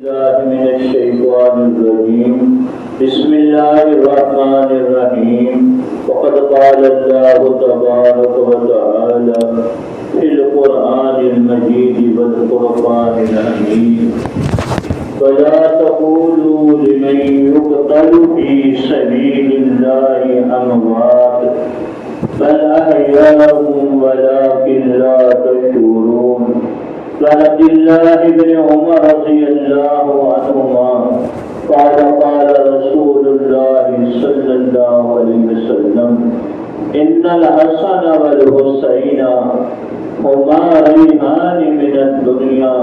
الله من الشيطان الرجيم بسم الله الرحمن الرحيم وقد قال الله تبارك وتعالى في القرآن المجيد والفرقان الحميد فلا تقولوا لمن يقتل في سبيل الله أموات بل أحياء ولكن لا تشعرون. وعن عبد الله بن عمر رضي الله عنهما قال قال رسول الله صلى الله عليه وسلم إن الحسن والحسين هما ريحان من الدنيا.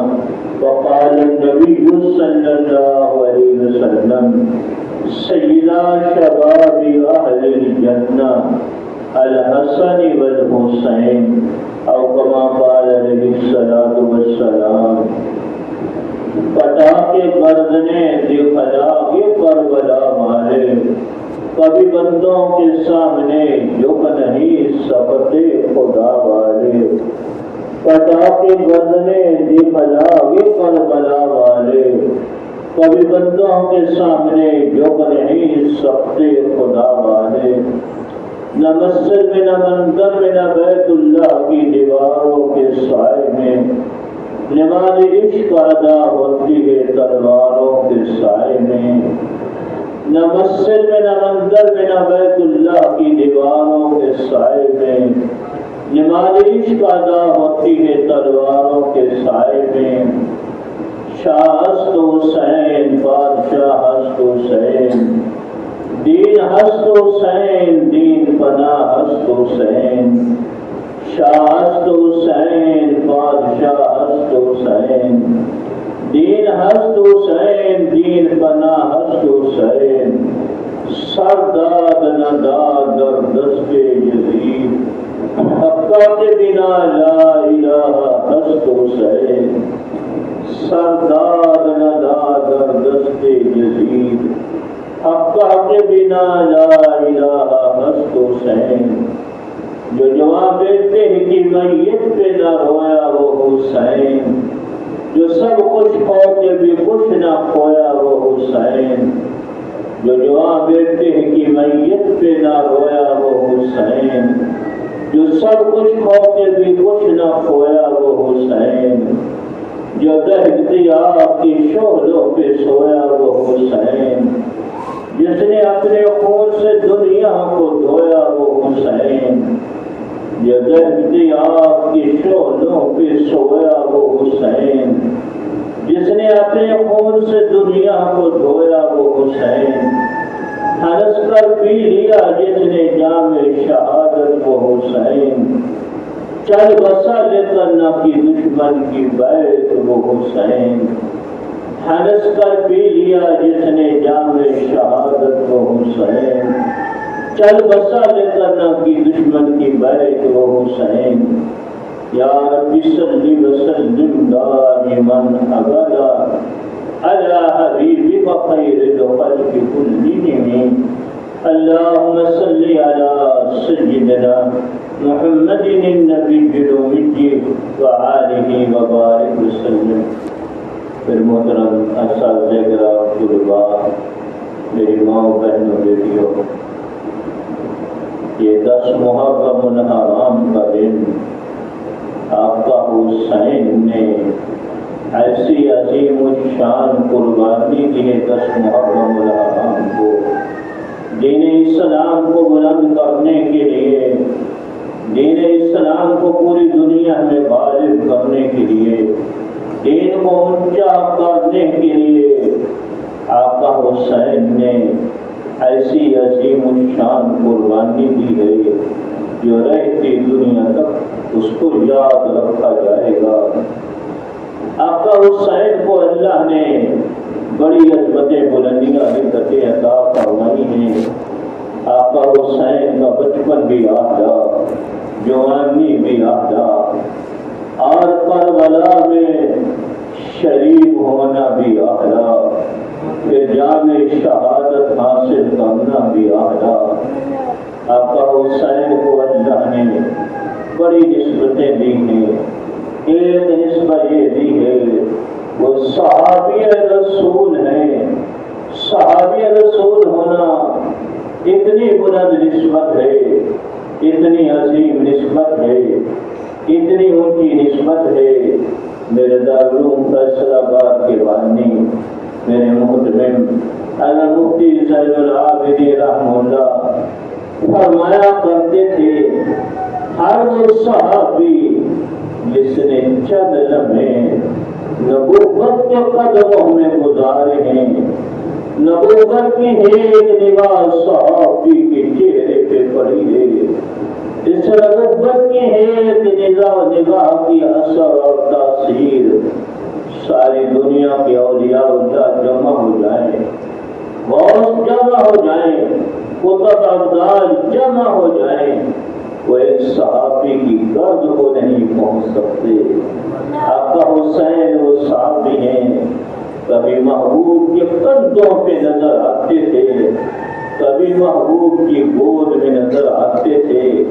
وقال النبي صلى الله عليه وسلم سيدا شباب أهل الجنة الحسن والحسين او کما قال علیہ الصلوۃ والسلام. پٹاخے بردنے دکھلا کے کربلا والے کبھی بندوں کے سامنے جھک نہیں سکتے خدا والے. پٹاخے بردنے دکھلا کے کربلا والے کبھی بندوں کے سامنے جھک نہیں سکتے خدا والے. نہ مسجد میں نہ منظر میں نہ بیت اللہ کی دیواروں کے سائے میں نماز عشق ادا ہوتی ہے تلواروں کے سائے میں. نہ مسجد میں نہ منظر میں نہ بیت اللہ کی دیواروں کے سائے میں نماز عشق ادا ہوتی ہے تلواروں کے سائے میں. شاہ ہست حسین بادشاہ ہست حسین دین ہست حسین دین پناہ ہست حسین. شاہ ہست حسین بادشاہ ہست حسین دین ہست حسین دین پناہ ہست حسین. سرداد نہ داد در دست یزید حقہ کے بنا لا الہ ہست حسین. سرداد نہ داد در دست یزید حقہ کے بنا لا الہ ہست حسین. جو جواب دیتے ہیں کہ میت پہ نہ رویا وہ حسین. جو سب کچھ ہو کے بھی کچھ نہ کھویا وہ حسین. جو جواب دیتے ہیں کہ میت پہ نہ رویا وہ حسین. جو سب کچھ ہو کے بھی کچھ نہ کھویا وہ حسین. جو دہکتی آگ کی شعلوں پہ سویا وہ حسین. جس نے اپنے خون سے دنیا کو دھویا وہ حسین. جو دہکتی آگ کی شعلوں پہ سویا وہ حسین. جس نے اپنے خون سے دنیا کو دھویا وہ حسین. ہنس کر پی لیا جس نے جام شہادت وہ حسین. چل بسا لے کر نہ کی دشمن کی بیعت وہ حسین. ہنس کر پی لیا جس نے جام شہادت وہ حسین. چل بسا لے کر نہ کی دشمن کی بیعت وہ حسین. یا رب صلی وسلم دائما ابدا علی حبیبک خیر الخلق کلہم. اللہم صلی علی سیدنا محمد النبی الأمی وآلہ وبارک وسلم. پھر محترم اساتذہ کرام طلباء میری ماں بہنوں بیٹیوں، یہ 10 محرم الحرام کا دن آقا حسین نے ایسی عظیم الشان قربانی دی ہے. 10 محرم الحرام کو دین اسلام کو بلند کرنے کے لیے، دین اسلام کو پوری دنیا میں غالب کرنے کے لیے، دین کو اونچا کرنے کے لیے آقا حسین نے ایسی عظیم الشان قربانی دی ہے جو رہتی دنیا تک اس کو یاد رکھا جائے گا. آقا حسین کو اللہ نے بڑی عظمتیں بلندیاں عزتیں عطا فرمائی ہیں. آقا حسین کا بچپن بھی آہدا، جوانی بھی آہدا، اور کربلا میں شریک ہونا بھی آہدا، پھر جام شہادت حاصل کرنا بھی آہدا. آقا حسین کو اللہ نے بڑی نسبتیں دی ہیں. ایک نسبت یہ دی ہے وہ صحابی رسول ہیں. صحابی رسول ہونا اتنی بلند نسبت ہے، اتنی عظیم نسبت ہے، اتنی اونچی نسبت ہے. میرے دارالعلوم فیصل آباد کے بانی میرے محترم علامہ مفتی زین العابدین رحمہ اللہ فرمایا کرتے تھے، ہر وہ صحابی جس نے چند لمحے نبوت کے قدموں میں گزارے ہیں، نبوت کی ایک نگاہ صحابی کے چہرے پہ پڑی ہے، اس نبوت کی ایک نگاہ کی اثر اور تاثیر ساری دنیا کے اولیاء اللہ جمع ہو جائیں، غوث جمع ہو جائیں، قطب ابدال جمع ہو جائیں، وہ ایک صحابی کی گرد کو نہیں پہنچ سکتے. آقا حسین وہ صحابی ہیں، کبھی محبوب کے قدموں پہ نظر آتے تھے، کبھی محبوب کی گود میں نظر آتے تھے،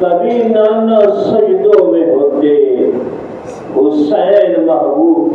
کبھی نانا سجدوں میں ہوتے. حسین محبوب